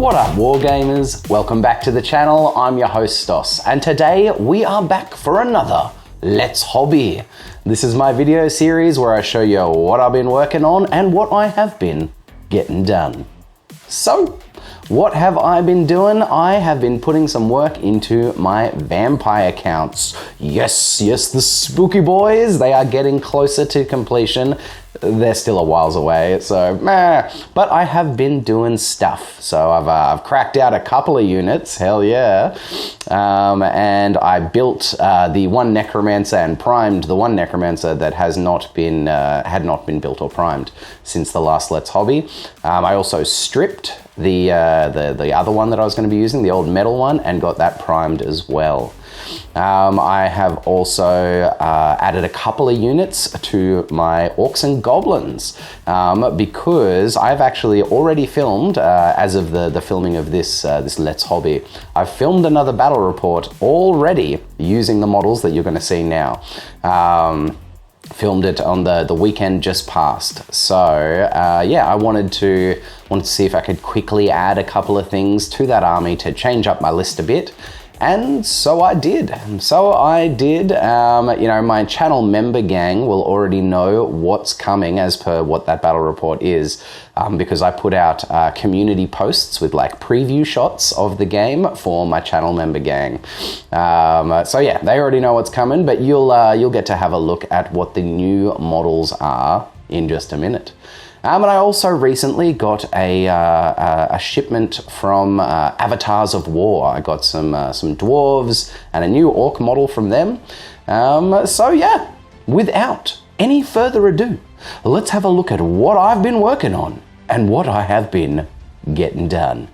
What up, Wargamers? Welcome back to the channel. I'm your host, Stos, and today we are back for another Let's Hobby. This is my video series where I show you what I've been working on and what I have been getting done. So, what have I been doing? I have been putting some work into my vampire counts. Yes, the spooky boys, they are getting closer to completion. They're still a whiles away, so meh. But I have been doing stuff. So I've cracked out a couple of units, hell yeah. And I built the one Necromancer and primed the one Necromancer that has not been had not been built or primed since the last Let's Hobby. I also stripped the other one that I was going to be using, the old metal one, and got that primed as well. I have also added a couple of units to my Orcs and Goblins because I've actually already filmed, as of the filming of this Let's Hobby, I've filmed another battle report already using the models that you're going to see now. Filmed it on the weekend just past. So yeah, I wanted to see if I could quickly add a couple of things to that army to change up my list a bit. And so I did. You know, my channel member gang will already know what's coming as per what that battle report is, because I put out community posts with like preview shots of the game for my channel member gang. So yeah, they already know what's coming, but you'll get to have a look at what the new models are in just a minute. And I also recently got a shipment from Avatars of War. I got some dwarves and a new orc model from them. So yeah, without any further ado, let's have a look at what I've been working on and what I have been getting done.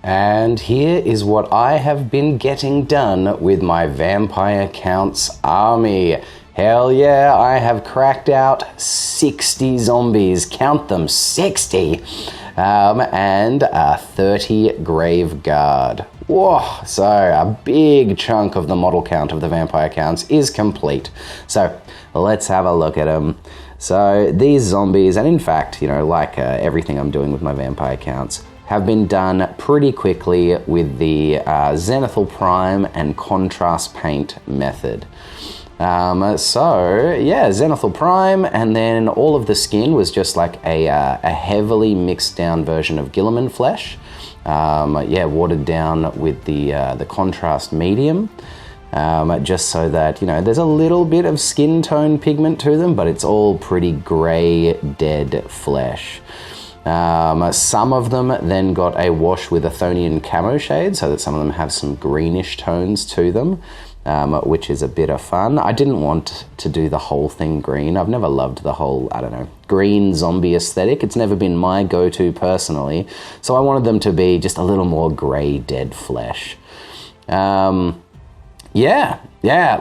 And here is what I have been getting done with my Vampire Counts army. Hell yeah, I have cracked out 60 zombies, count them, 60, and 30 Grave Guard. Whoa, so a big chunk of the model count of the Vampire Counts is complete. So let's have a look at them. So these zombies, and in fact, you know, like everything I'm doing with my Vampire Counts, have been done pretty quickly with the Zenithal Prime and Contrast Paint method. So yeah, Zenithal Prime, and then all of the skin was just like a heavily mixed down version of Guilliman flesh. Yeah, watered down with the contrast medium, just so that, you know, there's a little bit of skin tone pigment to them, but it's all pretty gray, dead flesh. Some of them then got a wash with Athonian camo shade, so that some of them have some greenish tones to them. Which is a bit of fun. I didn't want to do the whole thing green. I've never loved the whole, I don't know, green zombie aesthetic. It's never been my go-to personally. So I wanted them to be just a little more gray, dead flesh. Yeah,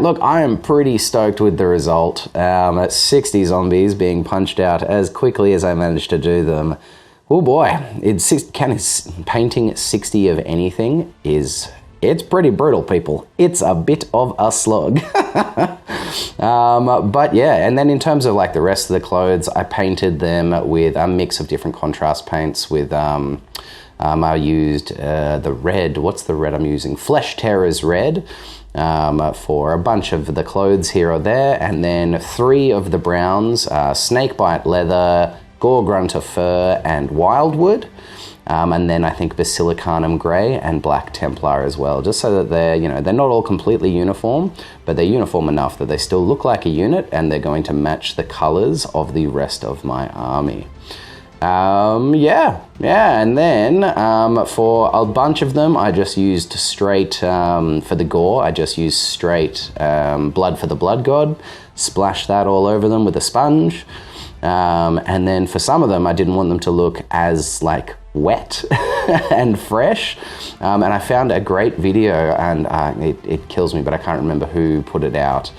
look, I am pretty stoked with the result. 60 zombies being punched out as quickly as I managed to do them. Oh boy, painting 60 of anything it's pretty brutal, people. It's a bit of a slog. But yeah, and then in terms of like the rest of the clothes, I painted them with a mix of different contrast paints with, I used the red, what's the red I'm using? Flesh Terror's red, for a bunch of the clothes here or there, and then 3 of the browns, Snakebite Leather, Gore Grunter Fur, and Wildwood. And then I think Basilicanum Grey and Black Templar as well, just so that they're, you know, they're not all completely uniform, but they're uniform enough that they still look like a unit and they're going to match the colors of the rest of my army. Yeah, and then for a bunch of them, I just used straight, for the gore, I just used straight blood for the blood god, splashed that all over them with a sponge. And then for some of them, I didn't want them to look as like wet and fresh. And I found a great video, and it kills me, but I can't remember who put it out,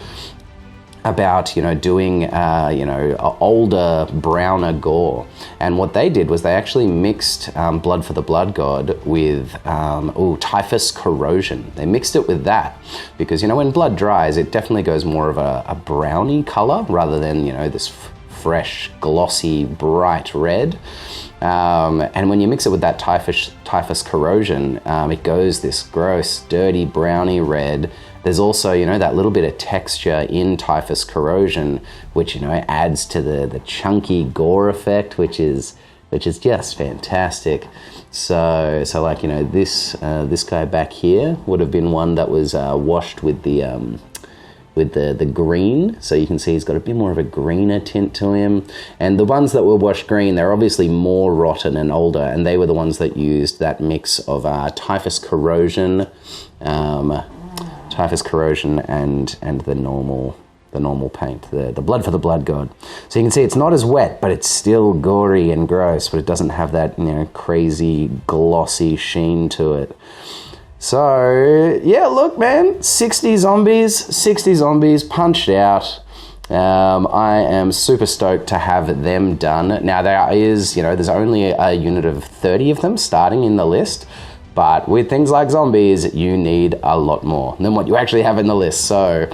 about, you know, doing, you know, older, browner gore. And what they did was they actually mixed blood for the blood god with, typhus corrosion. They mixed it with that because, you know, when blood dries, it definitely goes more of a browny color rather than, you know, this fresh, glossy, bright red. And when you mix it with that typhus corrosion, it goes this gross, dirty, browny red. There's also, you know, that little bit of texture in typhus corrosion, which, you know, adds to the chunky gore effect, which is just fantastic. So like, you know, this guy back here would have been one that was washed with the green, so you can see he's got a bit more of a greener tint to him. And the ones that were washed green, they're obviously more rotten and older, and they were the ones that used that mix of typhus corrosion and the normal paint, the blood for the blood god. So you can see it's not as wet, but it's still gory and gross, but it doesn't have that, you know, crazy glossy sheen to it. So yeah, look, man, 60 zombies punched out. I am super stoked to have them done. Now there is, you know, there's only a unit of 30 of them starting in the list, but with things like zombies, you need a lot more than what you actually have in the list. So,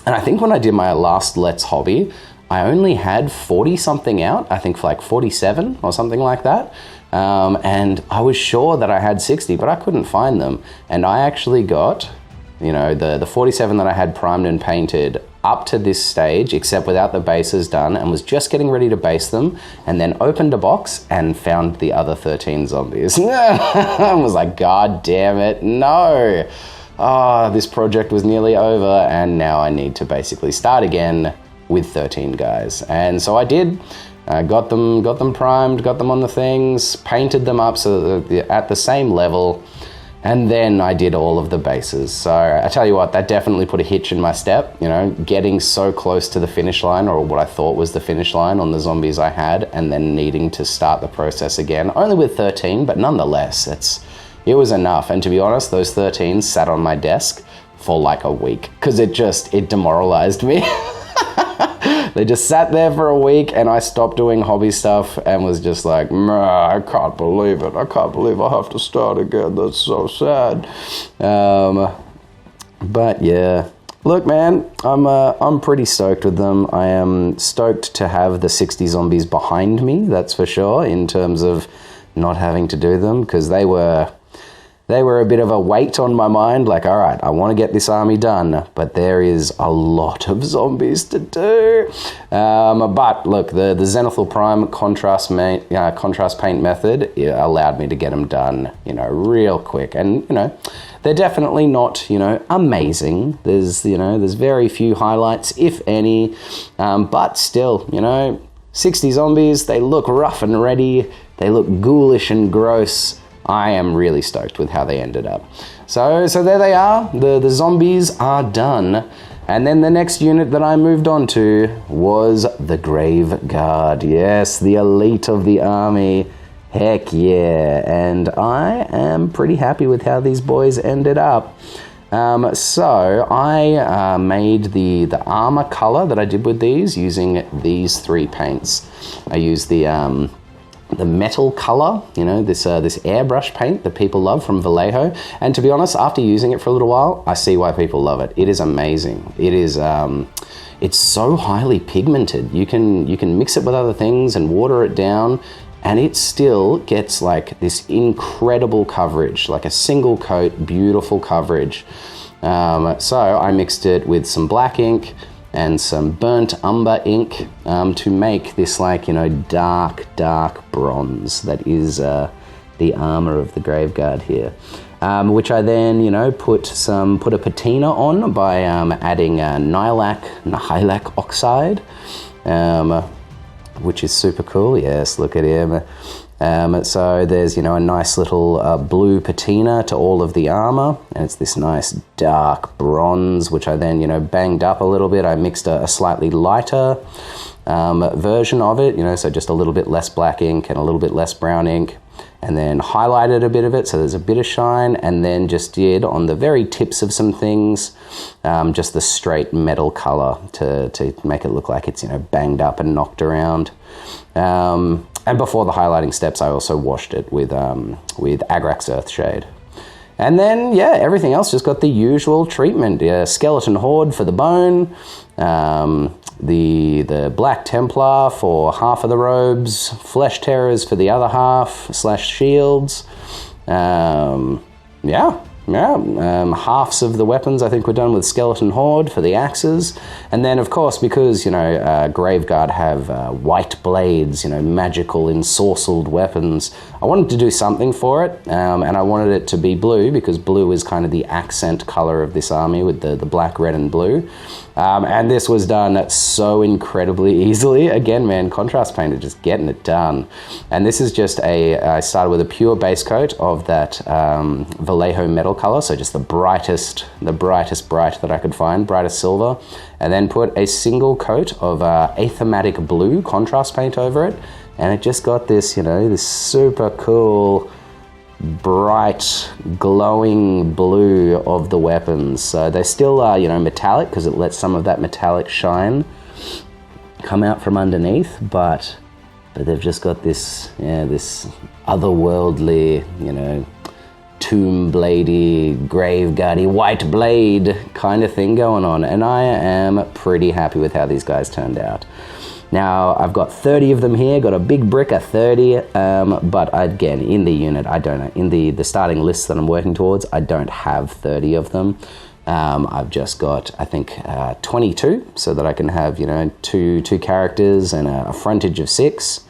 and I think when I did my last Let's Hobby, I only had 40 something out, I think for like 47 or something like that. And I was sure that I had 60, but I couldn't find them. And I actually got, you know, the 47 that I had primed and painted up to this stage, except without the bases done, and was just getting ready to base them, and then opened a box and found the other 13 zombies. I was like, God damn it, no. This project was nearly over, and now I need to basically start again with 13 guys. And so I did. I got them primed, got them on the things, painted them up so that they're at the same level, and then I did all of the bases. So I tell you what, that definitely put a hitch in my step, you know, getting so close to the finish line, or what I thought was the finish line on the zombies I had, and then needing to start the process again, only with 13, but nonetheless, it was enough. And to be honest, those 13 sat on my desk for like a week, because it demoralized me. They just sat there for a week, and I stopped doing hobby stuff and was just like, I can't believe it. I can't believe I have to start again. That's so sad. But yeah, look, man, I'm pretty stoked with them. I am stoked to have the 60 zombies behind me, that's for sure, in terms of not having to do them, because they were a bit of a weight on my mind, like, all right, I want to get this army done, but there is a lot of zombies to do. But look, the Zenithal Prime contrast paint method, it allowed me to get them done, you know, real quick. And, you know, they're definitely not, you know, amazing. There's very few highlights, if any, but still, you know, 60 zombies, they look rough and ready, they look ghoulish and gross. I am really stoked with how they ended up. So there they are. The zombies are done. And then the next unit that I moved on to was the Grave Guard. Yes, the elite of the army. Heck yeah. And I am pretty happy with how these boys ended up. So I made the armor color that I did with these using these three paints. I used the metal color, you know, this airbrush paint that people love from Vallejo. And to be honest, after using it for a little while, I see why people love it. It is amazing. It is, it's so highly pigmented. You can mix it with other things and water it down, and it still gets like this incredible coverage, like a single coat, beautiful coverage. So I mixed it with some black ink and some burnt umber ink to make this, like, you know, dark bronze that is the armor of the Grave Guard here, which I then, you know, put a patina on by adding nihilak oxide, which is super cool. Yes, look at him. So there's, you know, a nice little blue patina to all of the armor, and it's this nice dark bronze, which I then, you know, banged up a little bit. I mixed a slightly lighter version of it, you know, so just a little bit less black ink and a little bit less brown ink, and then highlighted a bit of it so there's a bit of shine, and then just did on the very tips of some things just the straight metal color to make it look like it's, you know, banged up and knocked around. And before the highlighting steps, I also washed it with Agrax Earthshade. And then, yeah, everything else just got the usual treatment. Skeleton Horde for the bone, the Black Templar for half of the robes, Flesh Terrors for the other half, / shields. Halves of the weapons I think were done with Skeleton Horde for the axes. And then, of course, because, Graveguard have white blades, magical, ensorcelled weapons, I wanted to do something for it, and I wanted it to be blue, because blue is kind of the accent color of this army with the black, red, and blue. And this was done so incredibly easily. Again, man, contrast painter just getting it done. And this is just I started with a pure base coat of that Vallejo metal color, so just the brightest bright that I could find, brightest silver, and then put a single coat of athematic blue contrast paint over it, and it just got this, this super cool, bright, glowing blue of the weapons. So they still are, metallic, because it lets some of that metallic shine come out from underneath, but they've just got this, this otherworldly, tomb bladey, graveguardy, white blade kind of thing going on, and I am pretty happy with how these guys turned out. Now, I've got 30 of them here, got a big brick of 30, but again, in the unit, I don't, in the starting list that I'm working towards, I don't have 30 of them. I've just got, I think, 22, so that I can have, two characters and a frontage of 6.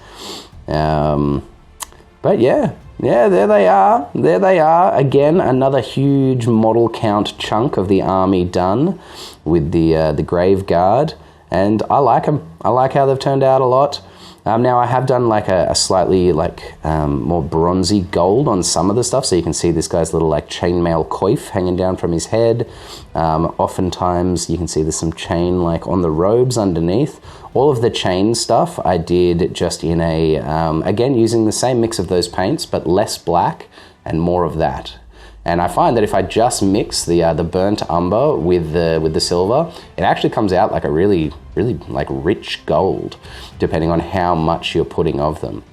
But yeah, there they are. There they are. Again, another huge model count chunk of the army done with the Grave Guard. And I like them. I like how they've turned out a lot. Now I have done like a slightly more bronzy gold on some of the stuff, so you can see this guy's little chainmail coif hanging down from his head. Oftentimes you can see there's some chain on the robes underneath. All of the chain stuff I did just in again using the same mix of those paints, but less black and more of that. And I find that if I just mix the burnt umber with the silver, it actually comes out like a really rich gold, depending on how much you're putting of them.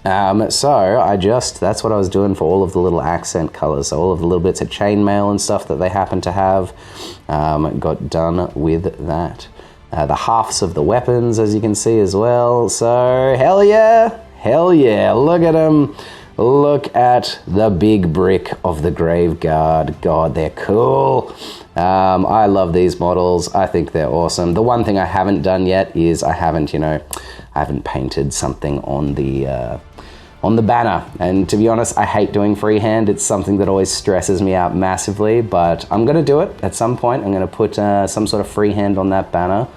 So that's what I was doing for all of the little accent colors. So all of the little bits of chainmail and stuff that they happen to have, got done with that. The halves of the weapons, as you can see as well. So hell yeah, look at them. Look at the big brick of the Grave Guard. God, they're cool. I love these models. I think they're awesome. The one thing I haven't done yet is I haven't painted something on the banner. And to be honest, I hate doing freehand. It's something that always stresses me out massively, but I'm gonna do it at some point. I'm gonna put some sort of freehand on that banner.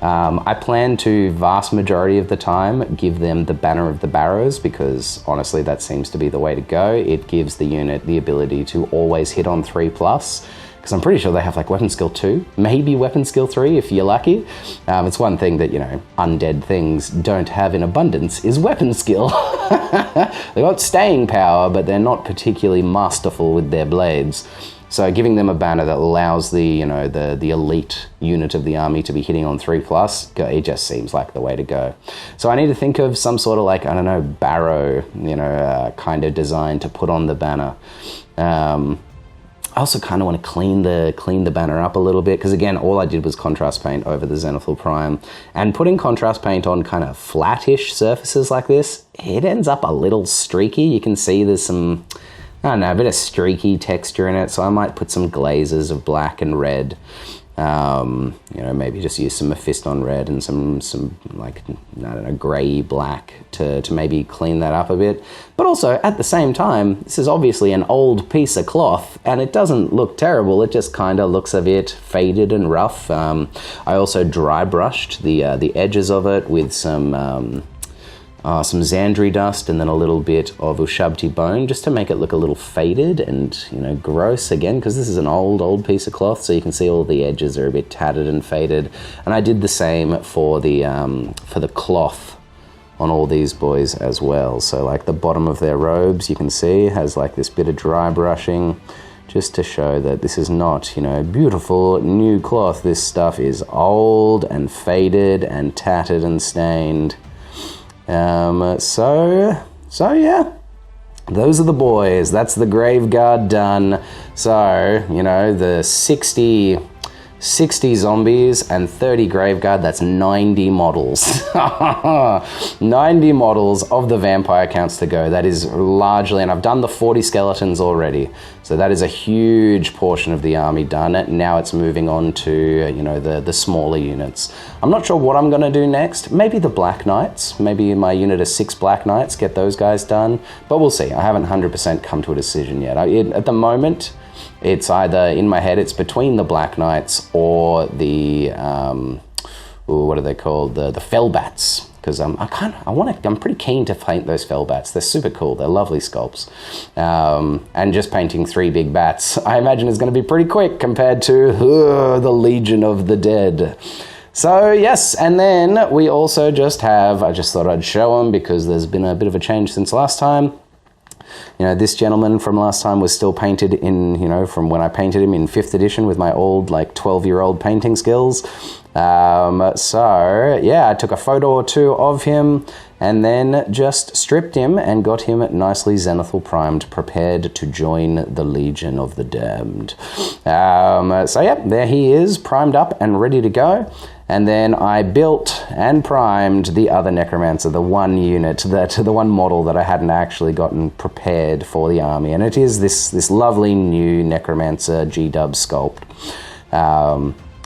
I plan to, vast majority of the time, give them the Banner of the Barrows, because honestly that seems to be the way to go. It gives the unit the ability to always hit on 3+, because I'm pretty sure they have weapon skill 2, maybe weapon skill 3 if you're lucky. It's one thing that, undead things don't have in abundance is weapon skill. They've got staying power, but they're not particularly masterful with their blades. So giving them a banner that allows the elite unit of the army to be hitting on 3+, it just seems like the way to go. So I need to think of some sort of barrow, kind of design to put on the banner. I also kind of want to clean the banner up a little bit, because again, all I did was contrast paint over the Zenithal Prime, and putting contrast paint on kind of flattish surfaces like this, it ends up a little streaky. You can see there's some, I don't know, a bit of streaky texture in it, so I might put some glazes of black and red. Maybe just use some Mephiston red and some grey black to maybe clean that up a bit. But also, at the same time, this is obviously an old piece of cloth, and it doesn't look terrible. It just kind of looks a bit faded and rough. I also dry brushed the edges of it with some Xandri dust and then a little bit of Ushabti bone, just to make it look a little faded and gross again, because this is an old piece of cloth, so you can see all the edges are a bit tattered and faded. And I did the same for the cloth on all these boys as well. So the bottom of their robes, you can see has this bit of dry brushing, just to show that this is not beautiful new cloth. This stuff is old and faded and tattered and stained. So yeah, those are the boys. That's the Grave Guard done. So, the 60 zombies, and 30 graveguard. That's 90 models. 90 models of the vampire counts to go. That is largely, and I've done the 40 skeletons already. So that is a huge portion of the army done. Now it's moving on to, you know, the smaller units. I'm not sure what I'm going to do next. Maybe the Black Knights. Maybe my unit of 6 Black Knights, get those guys done. But we'll see. I haven't 100% come to a decision yet. At the moment, it's either, in my head, it's between the Black Knights or the, what are they called? The Fellbats. Because I'm pretty keen to paint those Fellbats. They're super cool. They're lovely sculpts. And just painting 3 big bats, I imagine, is going to be pretty quick compared to the Legion of the Dead. So yes, and then we also just have, I just thought I'd show them because there's been a bit of a change since last time. You know, this gentleman from last time was still painted in, you know, from when I painted him in 5th edition with my old, like, 12-year-old painting skills. So, yeah, I took a photo or 2 of him and then just stripped him and got him nicely zenithal primed, prepared to join the Legion of the Damned. So, yeah, there he is, primed up and ready to go. And then I built and primed the other Necromancer, the one unit, the one model that I hadn't actually gotten prepared for the army. And it is this lovely new Necromancer G-dub sculpt.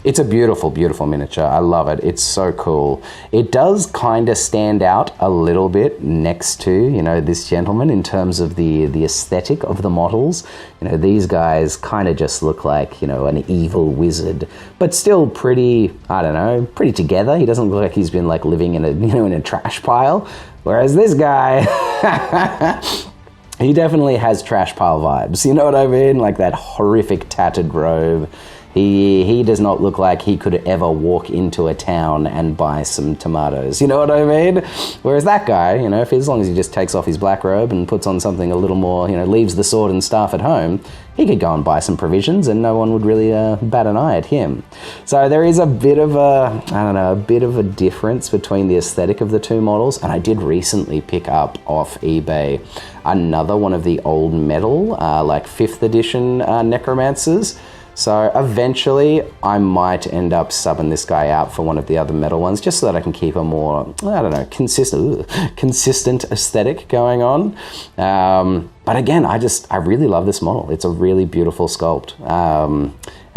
It's a beautiful, beautiful miniature. I love it. It's so cool. It does kind of stand out a little bit next to, you know, this gentleman in terms of the aesthetic of the models. You know, these guys kind of just look like, you know, an evil wizard, but still pretty, I don't know, pretty together. He doesn't look like he's been like living in a, you know, in a trash pile. Whereas this guy, he definitely has trash pile vibes. You know what I mean? Like that horrific tattered robe. He does not look like he could ever walk into a town and buy some tomatoes. You know what I mean? Whereas that guy, you know, as long as he just takes off his black robe and puts on something a little more, you know, leaves the sword and staff at home, he could go and buy some provisions and no one would really bat an eye at him. So there is a bit of a, I don't know, a bit of a difference between the aesthetic of the 2 models. And I did recently pick up off eBay another one of the old metal, like 5th edition Necromancers. So eventually I might end up subbing this guy out for one of the other metal ones, just so that I can keep a more, I don't know, consistent aesthetic going on. But again, I really love this model. It's a really beautiful sculpt.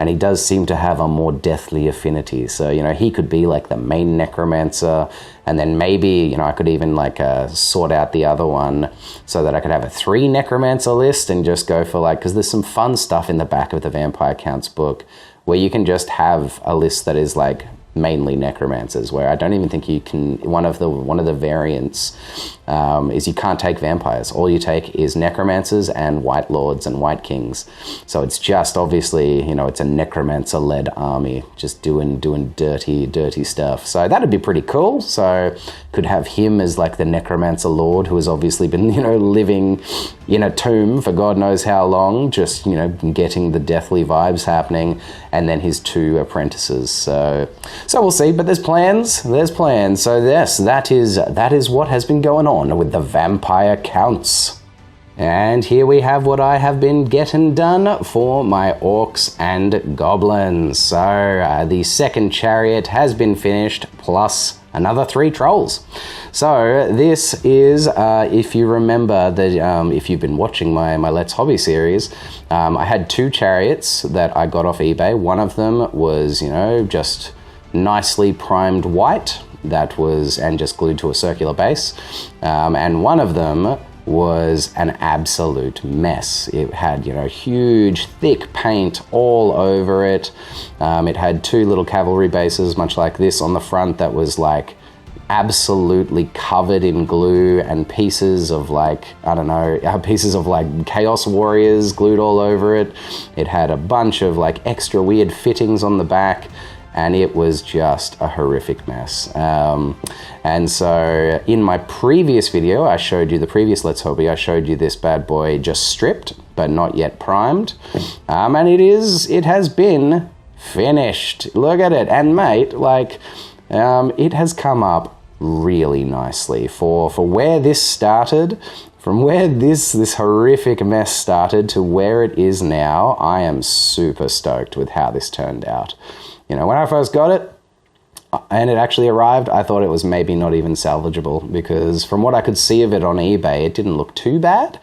And he does seem to have a more deathly affinity. So, you know, he could be like the main Necromancer, and then maybe, you know, I could even like sort out the other one so that I could have a 3 Necromancer list and just go for like, because there's some fun stuff in the back of the Vampire Counts book where you can just have a list that is like mainly Necromancers, where I don't even think you can, one of the variants is you can't take vampires. All you take is Necromancers and White Lords and White Kings. So it's just obviously, you know, it's a Necromancer-led army just doing dirty stuff. So that'd be pretty cool. So could have him as like the Necromancer Lord, who has obviously been, you know, living in a tomb for God knows how long, just, you know, getting the deathly vibes happening, and then his 2 apprentices. So we'll see, but there's plans. So yes, that is what has been going on with the Vampire Counts. And here we have what I have been getting done for my Orcs and Goblins. So the 2nd chariot has been finished, plus another 3 trolls. So this is, if you remember, if you've been watching my Let's Hobby series, I had 2 chariots that I got off eBay. One of them was, you know, just nicely primed white, and just glued to a circular base. And one of them was an absolute mess. It had, you know, huge, thick paint all over it. It had 2 little cavalry bases, much like this, on the front that was like absolutely covered in glue, and pieces of like, I don't know, pieces of like Chaos Warriors glued all over it. It had a bunch of like extra weird fittings on the back, and it was just a horrific mess. And so in my previous video, I showed you the previous Let's Hobby, I showed you this bad boy just stripped, but not yet primed. And it has been finished. Look at it. And mate, like, it has come up really nicely for where this started. From where this horrific mess started to where it is now, I am super stoked with how this turned out. you know, when I first got it, and it actually arrived, I thought it was maybe not even salvageable, because from what I could see of it on eBay, it didn't look too bad.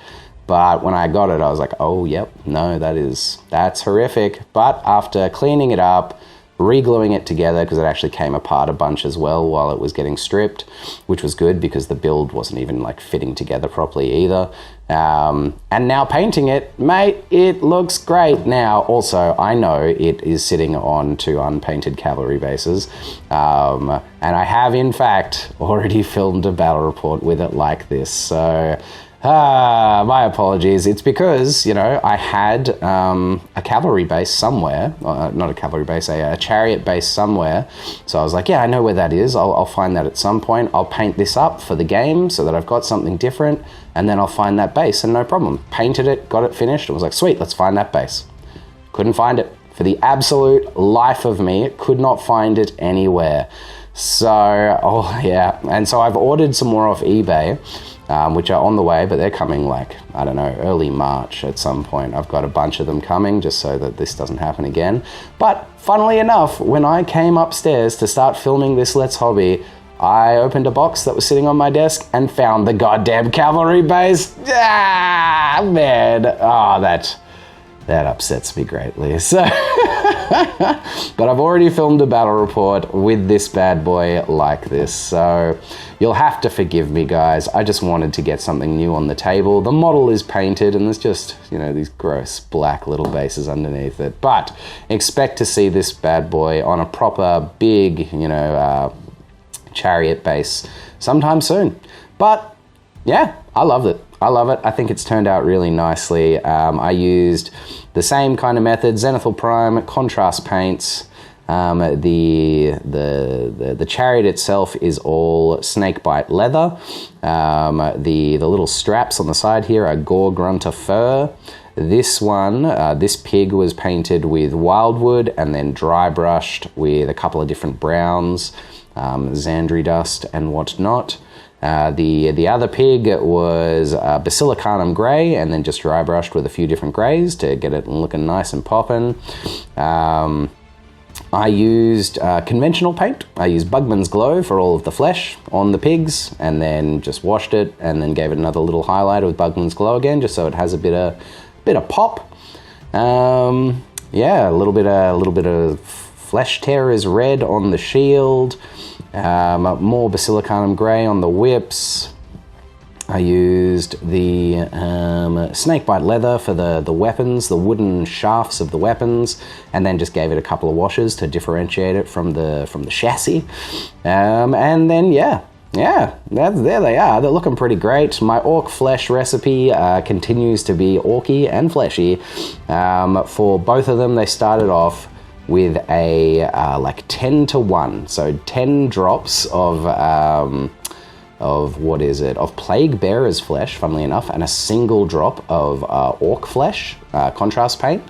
But when I got it, I was like, oh, yep, no, that's horrific. But after cleaning it up, re-gluing it together, because it actually came apart a bunch as well while it was getting stripped, which was good because the build wasn't even like fitting together properly either. And now painting it, mate, it looks great. Now, also, I know it is sitting on 2 unpainted cavalry bases, and I have, in fact, already filmed a battle report with it like this, so... my apologies. It's because, you know, I had a cavalry base somewhere, not a cavalry base, a chariot base somewhere. So I was like, yeah, I know where that is. I'll find that at some point. I'll paint this up for the game so that I've got something different, and then I'll find that base, and no problem. Painted it, got it finished, and was like, sweet, let's find that base. Couldn't find it. For the absolute life of me, could not find it anywhere. So, oh yeah. And so I've ordered some more off eBay, which are on the way, but they're coming like, I don't know, early March at some point. I've got a bunch of them coming just so that this doesn't happen again. But funnily enough, when I came upstairs to start filming this Let's Hobby, I opened a box that was sitting on my desk and found the goddamn cavalry base. Ah, man. Oh, that upsets me greatly. So, but I've already filmed a battle report with this bad boy like this, so you'll have to forgive me, guys. I just wanted to get something new on the table. The model is painted, and there's just, you know, these gross black little bases underneath it. But expect to see this bad boy on a proper big, you know, chariot base sometime soon. But yeah, I loved it. I love it. I think it's turned out really nicely. I used the same kind of method, Zenithal Prime, contrast paints. The chariot itself is all snakebite leather. The little straps on the side here are Gore Grunter fur. This one, this pig was painted with wildwood and then dry brushed with a couple of different browns, Xandri dust and whatnot. The other pig was Basilicanum Grey, and then just dry brushed with a few different greys to get it looking nice and poppin'. I used conventional paint. I used Bugman's Glow for all of the flesh on the pigs, and then just washed it, and then gave it another little highlighter with Bugman's Glow again, just so it has a bit of pop. Yeah, a little bit of Flesh Tearer's red on the shield. More Basilicanum Grey on the whips. I used the snakebite leather for the weapons, the wooden shafts of the weapons, and then just gave it a couple of washes to differentiate it from the chassis. And then there they are. They're looking pretty great. My orc flesh recipe continues to be orky and fleshy. For both of them, they started off with a like 10 to 1, so 10 drops of what is it, of Plague Bearer's flesh, funnily enough, and a single drop of orc flesh contrast paint.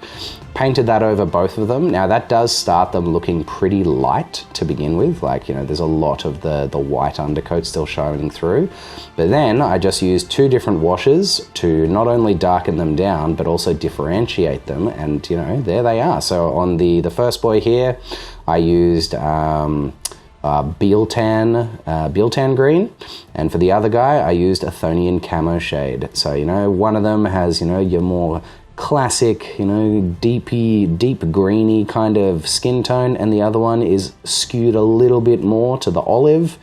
Painted that over both of them. Now that does start them looking pretty light to begin with, like, you know, there's a lot of the white undercoat still shining through. But then I just used 2 different washes to not only darken them down, but also differentiate them, and, you know, there they are. So on the first boy here, I used Bealtan green, and for the other guy, I used Athonian camo shade. So, you know, one of them has, you know, your more classic, you know, deep greeny kind of skin tone, and the other one is skewed a little bit more to the olive.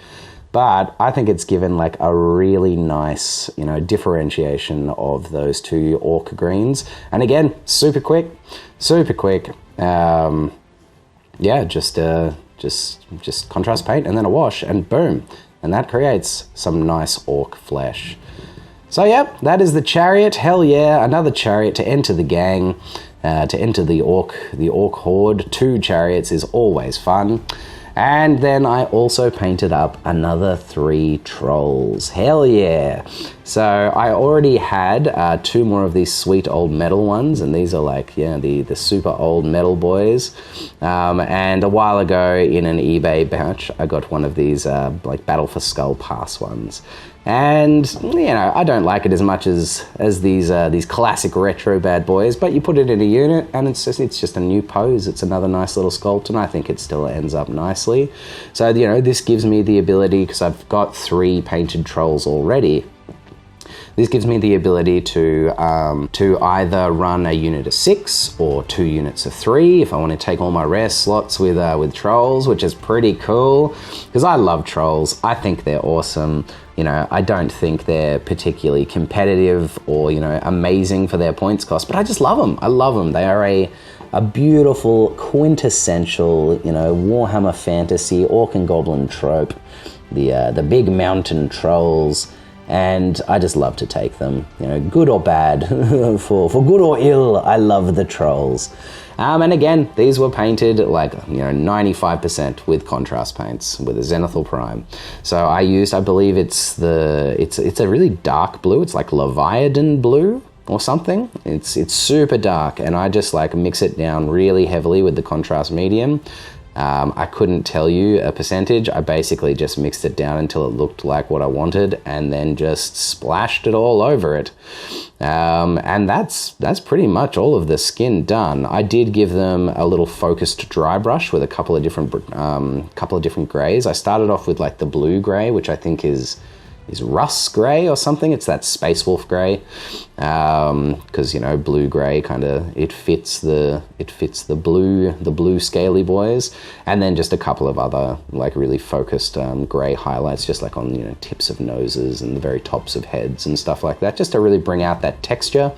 But I think it's given like a really nice, you know, differentiation of those 2 orc greens. And again, super quick. Yeah, just contrast paint and then a wash, and boom, and that creates some nice orc flesh. So yep, that is the chariot. Hell yeah, another chariot to enter the gang, to enter the orc horde. 2 chariots is always fun. And then I also painted up another 3 trolls. Hell yeah. So I already had 2 more of these sweet old metal ones, and these are like, yeah, the super old metal boys. And a while ago in an eBay batch, I got one of these like Battle for Skull Pass ones. And, you know, I don't like it as much as these classic retro bad boys, but you put it in a unit and it's just a new pose. It's another nice little sculpt, and I think it still ends up nicely. So, you know, this gives me the ability, because I've got 3 painted trolls already, this gives me the ability to either run a unit of 6 or 2 units of 3 if I want to take all my rare slots with trolls, which is pretty cool because I love trolls. I think they're awesome. You know, I don't think they're particularly competitive or, you know, amazing for their points cost, but I just love them. I love them. They are a beautiful, quintessential, you know, Warhammer Fantasy Orc and Goblin trope. The big mountain trolls. And I just love to take them, you know, good or bad, for good or ill, I love the trolls. And again, these were painted like, you know, 95% with contrast paints with a Zenithal Prime. So I used, I believe it's a really dark blue. It's like Leviathan blue or something. It's super dark, and I just like mix it down really heavily with the contrast medium. I couldn't tell you a percentage. I basically just mixed it down until it looked like what I wanted, and then just splashed it all over it. And that's pretty much all of the skin done. I did give them a little focused dry brush with a couple of different grays. I started off with like the blue gray, which I think is rust gray or something. It's that Space Wolf gray, because, you know, blue gray kind of it fits the blue scaly boys, and then just a couple of other like really focused gray highlights, just like on, you know, tips of noses and the very tops of heads and stuff like that, just to really bring out that texture.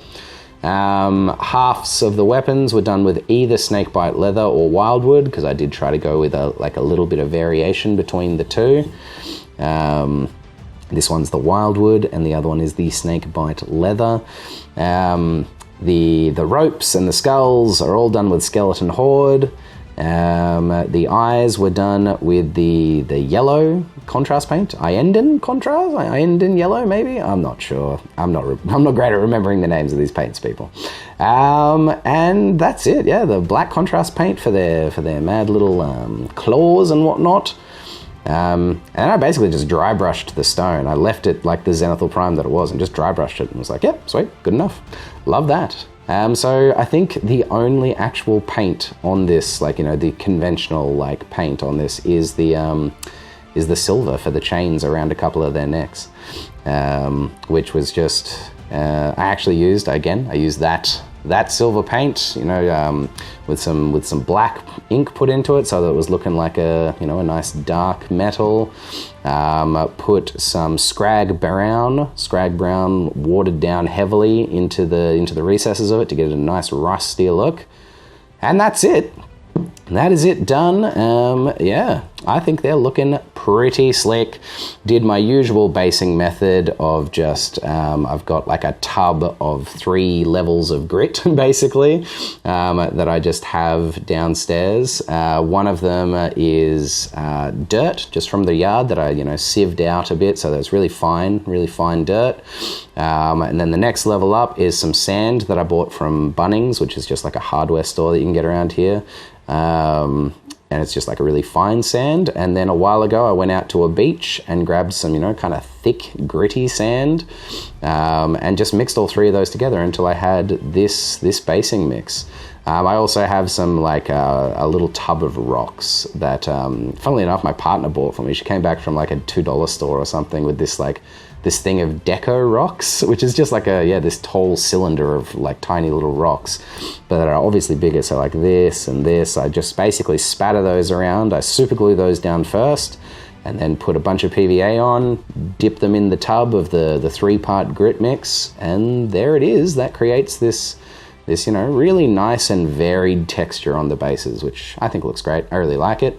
Halves of the weapons were done with either snakebite leather or wildwood, because I did try to go with a little bit of variation between the two. This one's the wildwood and the other one is the snakebite leather. The ropes and the skulls are all done with skeleton horde. The eyes were done with the yellow contrast paint, Ienden yellow maybe. I'm not sure. I'm not great at remembering the names of these paints, people. And that's it. Yeah, the black contrast paint for their mad little claws and whatnot. And I basically just dry brushed the stone. I left it like the Zenithal Prime that it was and just dry brushed it and was like, yep, sweet, good enough. Love that. So I think the only actual paint on this, like, you know, the conventional like paint on this is the silver for the chains around a couple of their necks, which was just, I used that silver paint, you know, with some black ink put into it so that it was looking like a nice dark metal. Put some scrag brown watered down heavily into the recesses of it to get a nice rusty look. And that's it. That is it done. Yeah, I think they're looking pretty slick. Did my usual basing method of just, I've got like a tub of 3 levels of grit, basically, that I just have downstairs. One of them is dirt, just from the yard that I, sieved out a bit, so that's really fine dirt. And then the next level up is some sand that I bought from Bunnings, which is just like a hardware store that you can get around here. And it's just like a really fine sand. And then a while ago I went out to a beach and grabbed some, kind of thick, gritty sand, and just mixed all 3 of those together until I had this basing mix. I also have some like a little tub of rocks that, funnily enough, my partner bought for me. She came back from like a $2 store or something with this thing of deco rocks, which is just like this tall cylinder of like tiny little rocks, but that are obviously bigger. So like this and this, I just basically spatter those around. I super glue those down first, and then put a bunch of PVA on, dip them in the tub of the 3-part grit mix, and there it is. That creates this really nice and varied texture on the bases, which I think looks great. I really like it.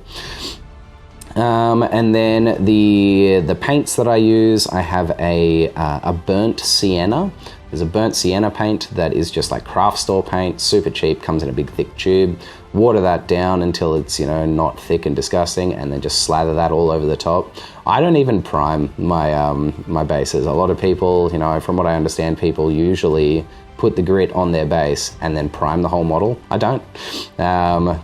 And then the paints that I use, I have a burnt sienna. There's a burnt sienna paint that is just like craft store paint, super cheap, comes in a big thick tube. water that down until it's, you know, not thick and disgusting, and then just slather that all over the top. I don't even prime my my bases. A lot of people, you know, from what I understand, people usually put the grit on their base and then prime the whole model. I don't,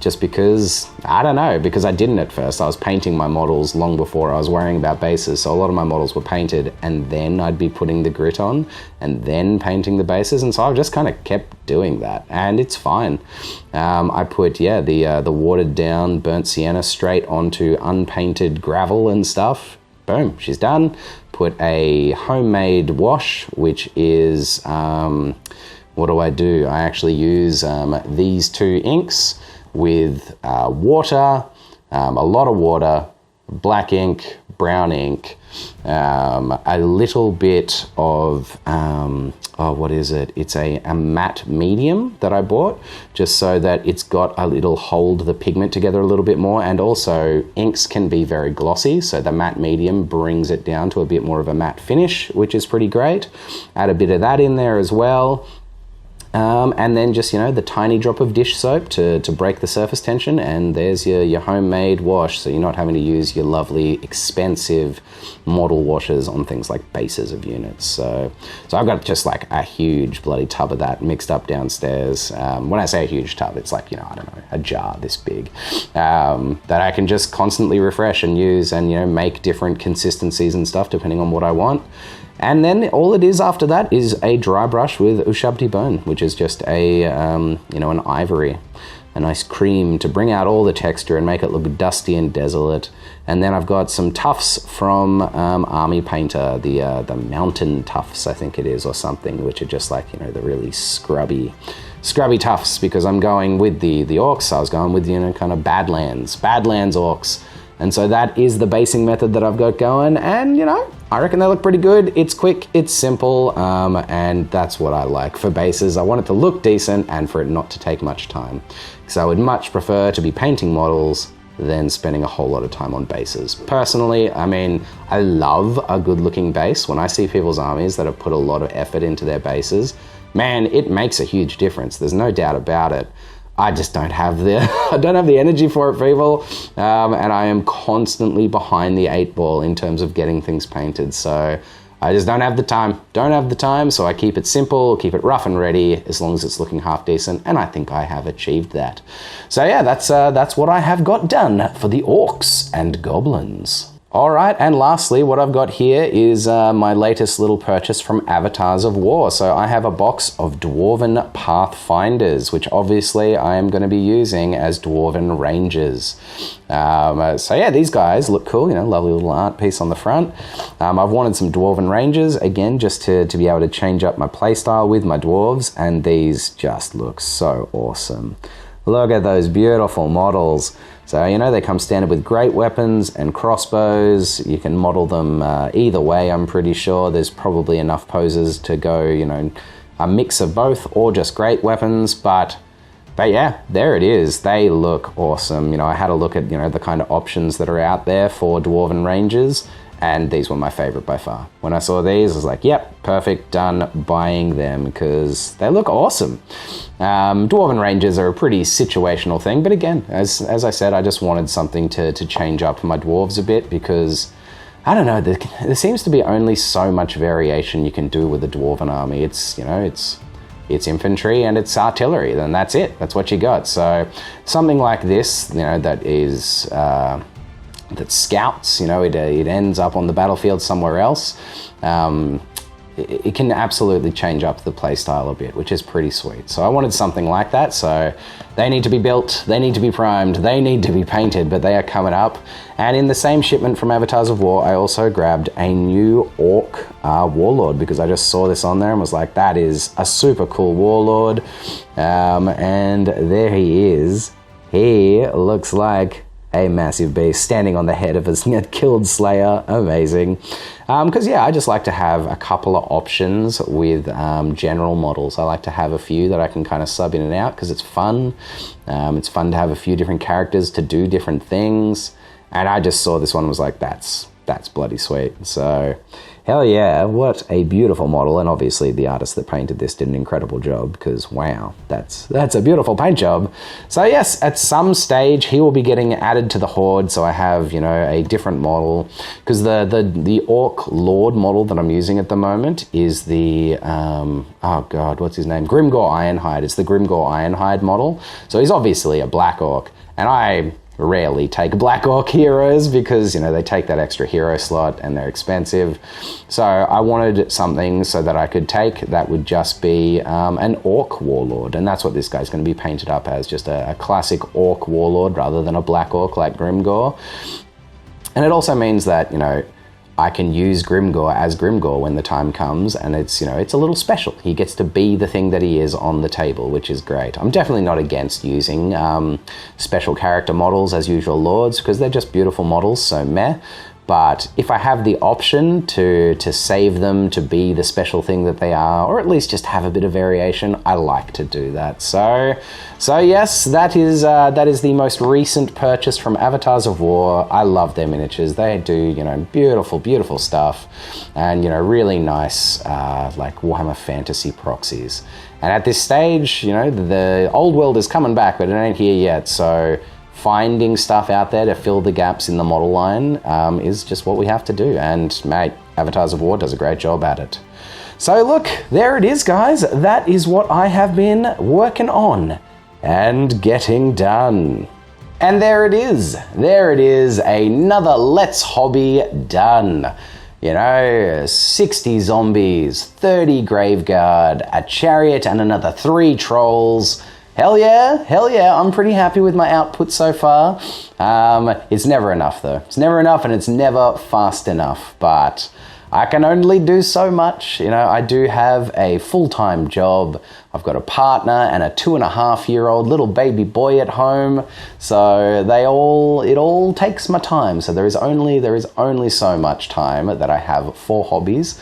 just because, I don't know, because I didn't at first. I was painting my models long before I was worrying about bases, so a lot of my models were painted and then I'd be putting the grit on and then painting the bases, and so I've just kind of kept doing that, and it's fine. I put, yeah, the watered down burnt sienna straight onto unpainted gravel and stuff. Boom, she's done. Put a homemade wash, which is, what do? I actually use these two inks with water, a lot of water, black ink, brown ink, a little bit of, what is it? It's a matte medium that I bought, just so that it's got a little hold the pigment together a little bit more, and also inks can be very glossy, so the matte medium brings it down to a bit more of a matte finish, which is pretty great. Add a bit of that in there as well. And then just, you know, the tiny drop of dish soap to break the surface tension, and there's your homemade wash, so you're not having to use your lovely expensive model washes on things like bases of units. So I've got just like a huge bloody tub of that mixed up downstairs. When I say a huge tub, it's like, you know, I don't know, a jar this big, that I can just constantly refresh and use, and, you know, make different consistencies and stuff depending on what I want. And then all it is after that is a dry brush with Ushabti Bone, which is just a, you know, an ivory, a nice cream to bring out all the texture and make it look dusty and desolate. And then I've got some tufts from Army Painter, the mountain tufts, I think it is, or something, which are just like, you know, the really scrubby tufts, because I'm going with the orcs. I was going with, you know, kind of Badlands orcs. And so that is the basing method that I've got going, and, you know, I reckon they look pretty good. It's quick, it's simple, and that's what I like for bases. I want it to look decent and for it not to take much time. So I would much prefer to be painting models than spending a whole lot of time on bases. Personally, I mean, I love a good looking base. When I see people's armies that have put a lot of effort into their bases, man, it makes a huge difference. There's no doubt about it. I just don't have the energy for it, people, and I am constantly behind the 8 ball in terms of getting things painted. So I just don't have the time. So I keep it simple, keep it rough and ready, as long as it's looking half decent, and I think I have achieved that. So yeah, that's what I have got done for the Orcs and Goblins. All right, and lastly, what I've got here is my latest little purchase from Avatars of War. So I have a box of Dwarven Pathfinders, which obviously I am going to be using as Dwarven Rangers. So yeah, these guys look cool, you know, lovely little art piece on the front. I've wanted some Dwarven Rangers, again, just to be able to change up my playstyle with my dwarves, and these just look so awesome. Look at those beautiful models. So, you know, they come standard with great weapons and crossbows. You can model them either way, I'm pretty sure. There's probably enough poses to go, you know, a mix of both or just great weapons. But yeah, there it is. They look awesome. You know, I had a look at, you know, the kind of options that are out there for Dwarven Rangers, and these were my favorite by far. When I saw these, I was like, yep, perfect, done, buying them, because they look awesome. Dwarven Rangers are a pretty situational thing, but again, as I said, I just wanted something to change up my dwarves a bit, because, I don't know, there seems to be only so much variation you can do with a Dwarven army. It's, you know, it's infantry and it's artillery, then that's it. That's what you got. So something like this, you know, that is... that scouts, you know, it ends up on the battlefield somewhere else. It can absolutely change up the playstyle a bit, which is pretty sweet. So I wanted something like that. So they need to be built, they need to be primed, they need to be painted, but they are coming up. And in the same shipment from Avatars of War, I also grabbed a new Orc Warlord, because I just saw this on there and was like, that is a super cool Warlord. And there he is. He looks like a massive beast standing on the head of a killed slayer. Amazing. Because yeah, I just like to have a couple of options with general models. I like to have a few that I can kind of sub in and out, because it's fun. It's fun to have a few different characters to do different things. And I just saw this one and was like, that's that's bloody sweet. So, hell yeah, what a beautiful model. And obviously the artist that painted this did an incredible job, because wow, that's a beautiful paint job. So yes, at some stage he will be getting added to the horde, so I have, you know, a different model, because the Orc Lord model that I'm using at the moment is the, oh god, what's his name? Grimgor Ironhide. It's the Grimgor Ironhide model. So he's obviously a Black Orc, and I rarely take Black Orc heroes because, you know, they take that extra hero slot and they're expensive. So I wanted something so that I could take that would just be an Orc Warlord, and that's what this guy's going to be painted up as, just a classic Orc Warlord rather than a Black Orc like Grimgor. And it also means that, you know, I can use Grimgor as Grimgor when the time comes, and it's, you know, it's a little special. He gets to be the thing that he is on the table, which is great. I'm definitely not against using special character models as usual lords, because they're just beautiful models, so meh. But if I have the option to save them to be the special thing that they are, or at least just have a bit of variation, I like to do that. So yes, that is the most recent purchase from Avatars of War. I love their miniatures. They do, you know, beautiful, beautiful stuff, and, you know, really nice like Warhammer Fantasy proxies. And at this stage, you know, the old world is coming back, but it ain't here yet. So finding stuff out there to fill the gaps in the model line is just what we have to do. And mate, Avatars of War does a great job at it. So look, there it is, guys. That is what I have been working on and getting done. And there it is. There it is, another Let's Hobby done. You know, 60 zombies, 30 Graveguard, a chariot, and another 3 trolls. Hell yeah, I'm pretty happy with my output so far. It's never enough though. It's never enough, and it's never fast enough, but I can only do so much. You know, I do have a full-time job. I've got a partner and a 2.5-year-old little baby boy at home. So it all takes my time. So there is only so much time that I have for hobbies.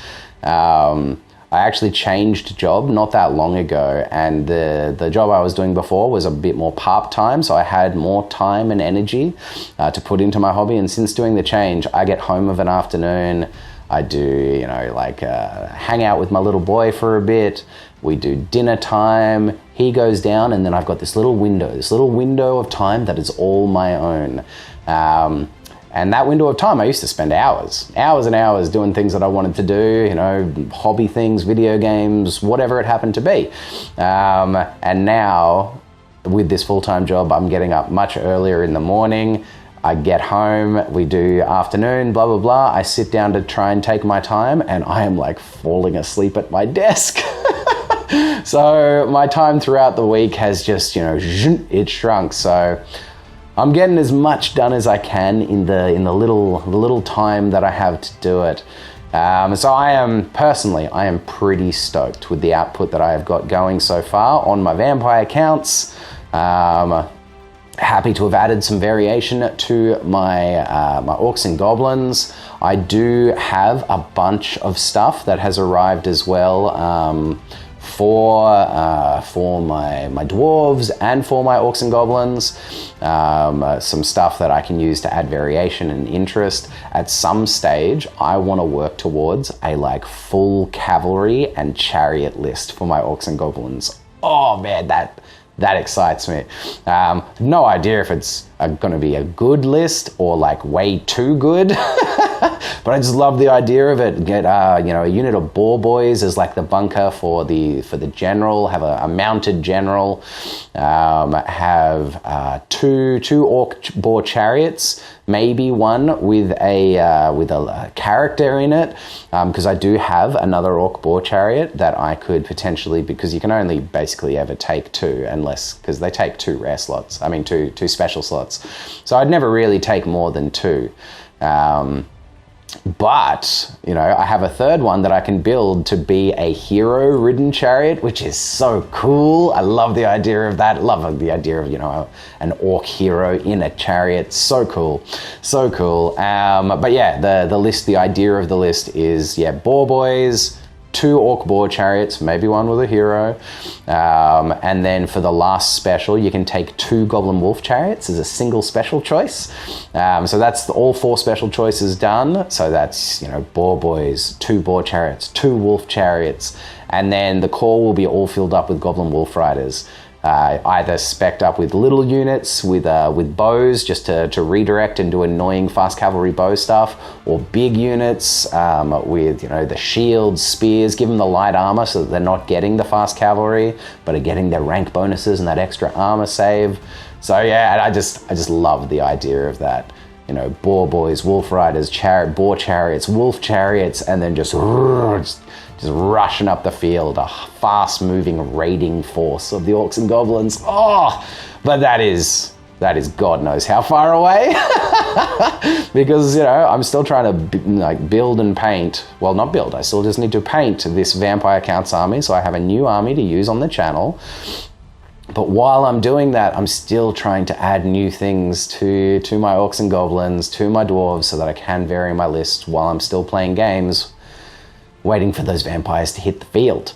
I actually changed job not that long ago, and the job I was doing before was a bit more part-time, so I had more time and energy to put into my hobby. And since doing the change, I get home of an afternoon, I do, you know, like hang out with my little boy for a bit, we do dinner time, he goes down, and then I've got this little window of time that is all my own. And that window of time, I used to spend hours and hours doing things that I wanted to do, you know, hobby things, video games, whatever it happened to be. And now, with this full-time job, I'm getting up much earlier in the morning. I get home, we do afternoon, blah, blah, blah. I sit down to try and take my time, and I am like falling asleep at my desk. So my time throughout the week has just, you know, it shrunk. So I'm getting as much done as I can in the little time that I have to do it. So I am pretty stoked with the output that I have got going so far on my vampire counts. Happy to have added some variation to my my Orcs and Goblins. I do have a bunch of stuff that has arrived as well. For my dwarves and for my Orcs and Goblins. Some stuff that I can use to add variation and interest. At some stage, I want to work towards a like full cavalry and chariot list for my Orcs and Goblins. Oh man, that excites me. No idea if it's going to be a good list or like way too good. But I just love the idea of it. Get you know, a unit of boar boys as like the bunker for the general. Have a mounted general. Have two orc boar chariots. Maybe one with a character in it, because I do have another orc boar chariot that I could potentially, because you can only basically ever take 2 unless, because they take 2 rare slots. I mean two special slots. So I'd never really take more than 2. But, you know, I have a third one that I can build to be a hero-ridden chariot, which is so cool. I love the idea of that. Love the idea of, you know, an orc hero in a chariot. So cool. So cool. But yeah, the idea of the list is, yeah, boar boys, 2 orc boar chariots, maybe one with a hero. And then for the last special, you can take 2 goblin wolf chariots as a single special choice. So that's all 4 special choices done. So that's, boar boys, 2 boar chariots, 2 wolf chariots, and then the core will be all filled up with goblin wolf riders. Either spec'd up with little units with bows just to redirect and do annoying fast cavalry bow stuff, or big units with the shields, spears, give them the light armor so that they're not getting the fast cavalry but are getting their rank bonuses and that extra armor save. So yeah, I just love the idea of that. Boar boys, wolf riders, boar chariots, wolf chariots, and then just rushing up the field, a fast-moving raiding force of the Orcs and Goblins. Oh, but that is God knows how far away. Because, I'm still trying to build and paint. Well, not build, I still just need to paint this Vampire Counts army, so I have a new army to use on the channel. But while I'm doing that, I'm still trying to add new things to my Orcs and Goblins, to my Dwarves, so that I can vary my list while I'm still playing games, waiting for those vampires to hit the field.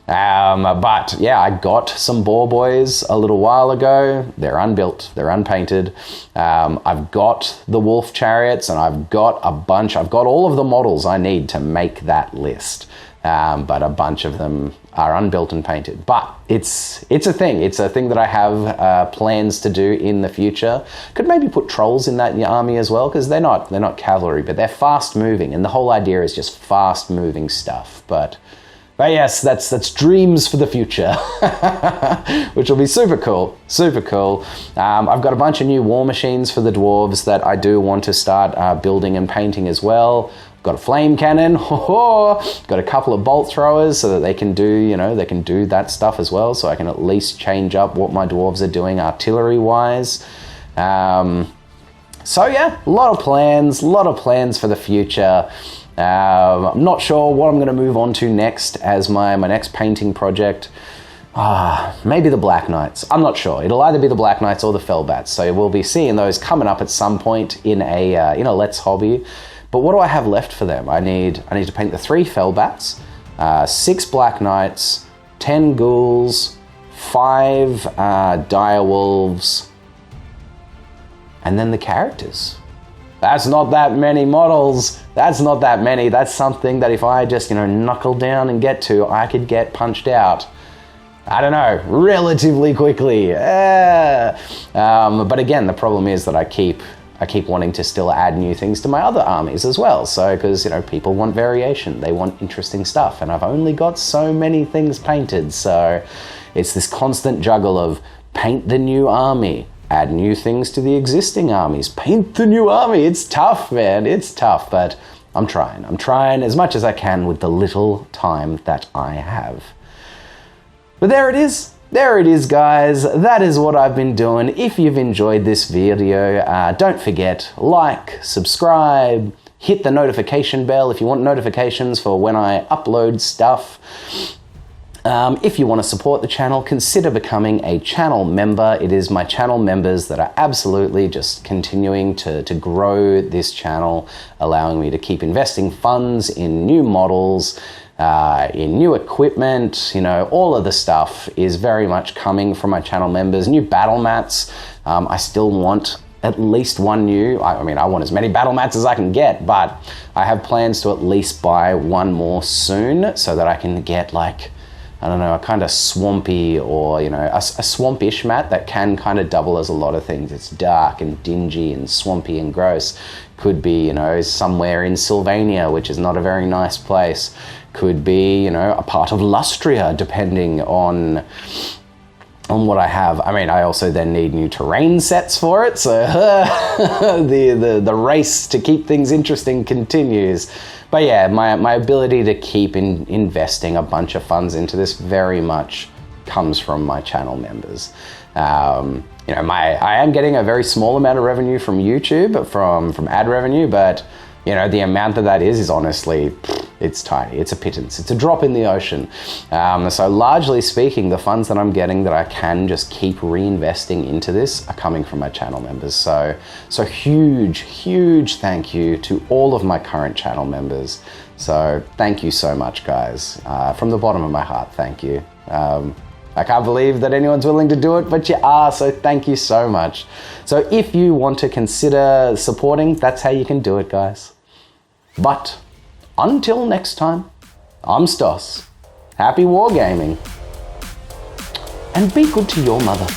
But yeah, I got some boar boys a little while ago. They're unbuilt, they're unpainted. I've got the wolf chariots, and I've got all of the models I need to make that list. But a bunch of them are unbuilt and painted. But it's a thing. It's a thing that I have plans to do in the future. Could maybe put trolls in that army as well, because they're not cavalry, but they're fast moving, and the whole idea is just fast moving stuff. But yes, that's dreams for the future, which will be super cool, super cool. I've got a bunch of new war machines for the dwarves that I do want to start building and painting as well. Got a flame cannon, got a couple of bolt throwers so that they can do that stuff as well, so I can at least change up what my dwarves are doing artillery wise. So yeah, a lot of plans for the future. I'm not sure what I'm going to move on to next as my next painting project. Maybe the Black Knights. I'm not sure. It'll either be the Black Knights or the Fellbats, so we'll be seeing those coming up at some point in a Let's Hobby. But what do I have left for them? I need to paint the 3 Fellbats, 6 Black Knights, 10 Ghouls, 5 Direwolves, and then the characters. That's not that many models. That's not that many. That's something that if I just, knuckle down and get to, I could get punched out, I don't know, relatively quickly. But again, the problem is that I keep wanting to still add new things to my other armies as well. So, because, people want variation, they want interesting stuff, and I've only got so many things painted. So it's this constant juggle of paint the new army, add new things to the existing armies, paint the new army. It's tough, man. It's tough, but I'm trying. I'm trying as much as I can with the little time that I have. But there it is. There it is, guys. That is what I've been doing. If you've enjoyed this video, don't forget, like, subscribe, hit the notification bell if you want notifications for when I upload stuff. If you want to support the channel, consider becoming a channel member. It is my channel members that are absolutely just continuing to grow this channel, allowing me to keep investing funds in new models, in new equipment. All of the stuff is very much coming from my channel members. New battle mats. I still want at least one new. I want as many battle mats as I can get, but I have plans to at least buy one more soon so that I can get a kind of swampy or, a swampish mat that can kind of double as a lot of things. It's dark and dingy and swampy and gross. Could be, somewhere in Sylvania, which is not a very nice place. Could be, a part of Lustria, depending on what I have. I also then need new terrain sets for it, so the race to keep things interesting continues. But yeah, my ability to keep investing a bunch of funds into this very much comes from my channel members. I am getting a very small amount of revenue from YouTube, from ad revenue, but you know, the amount that is honestly, it's tiny. It's a pittance. It's a drop in the ocean. So largely speaking, the funds that I'm getting that I can just keep reinvesting into this are coming from my channel members. So huge thank you to all of my current channel members. So thank you so much, guys. From the bottom of my heart, thank you. I can't believe that anyone's willing to do it, but you are, so thank you so much. So if you want to consider supporting, that's how you can do it, guys. But until next time, I'm Stos. Happy wargaming. And be good to your mother.